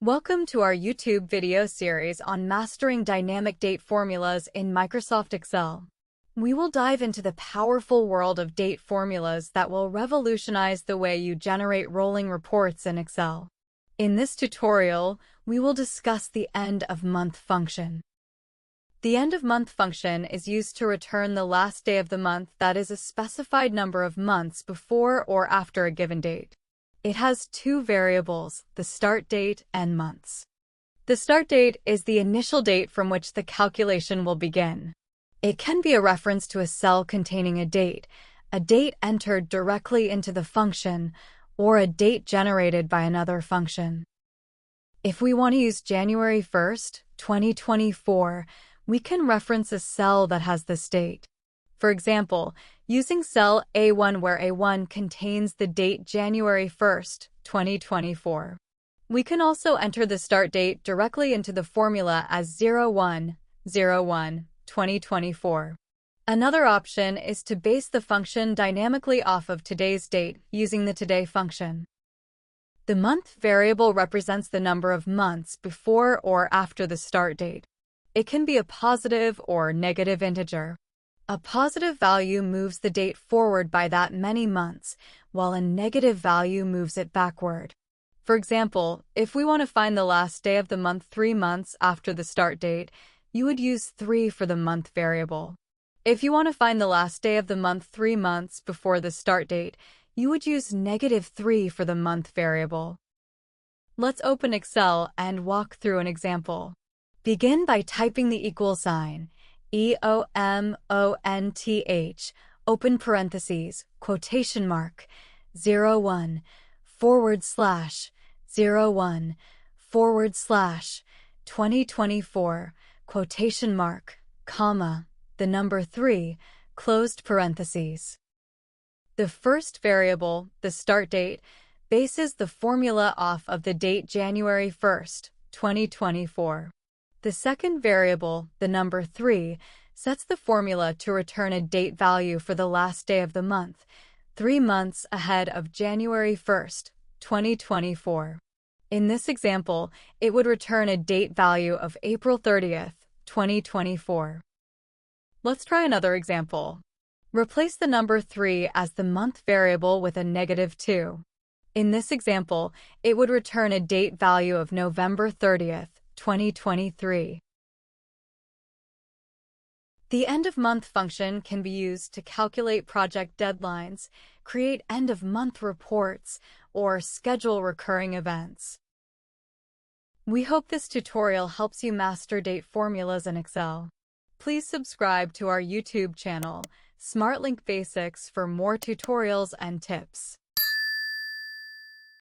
Welcome to our YouTube video series on mastering dynamic date formulas in Microsoft Excel. We will dive into the powerful world of date formulas that will revolutionize the way you generate rolling reports in Excel. In this tutorial, we will discuss the end-of-month function. The end-of-month function is used to return the last day of the month that is a specified number of months before or after a given date. It has two variables, the start date and months. The start date is the initial date from which the calculation will begin. It can be a reference to a cell containing a date entered directly into the function, or a date generated by another function. If we want to use January 1st, 2024, we can reference a cell that has this date. For example, using cell A1 where A1 contains the date January 1st, 2024. We can also enter the start date directly into the formula as 01/01/2024. Another option is to base the function dynamically off of today's date using the today function. The month variable represents the number of months before or after the start date. It can be a positive or negative integer. A positive value moves the date forward by that many months, while a negative value moves it backward. For example, if we want to find the last day of the month 3 months after the start date, you would use 3 for the month variable. If you want to find the last day of the month 3 months before the start date, you would use -3 for the month variable. Let's open Excel and walk through an example. Begin by typing the equal sign, EOMONTH, open parentheses, quotation mark, 01/01/2024, quotation mark, comma, the number 3, closed parentheses. The first variable, the start date, bases the formula off of the date January 1st, 2024. The second variable, the number 3, sets the formula to return a date value for the last day of the month, 3 months ahead of January 1st, 2024. In this example, it would return a date value of April 30th, 2024. Let's try another example. Replace the number 3 as the month variable with a -2. In this example, it would return a date value of November 30th, 2023. The end-of-month function can be used to calculate project deadlines, create end-of-month reports, or schedule recurring events. We hope this tutorial helps you master date formulas in Excel. Please subscribe to our YouTube channel, SmartLink Basics, for more tutorials and tips.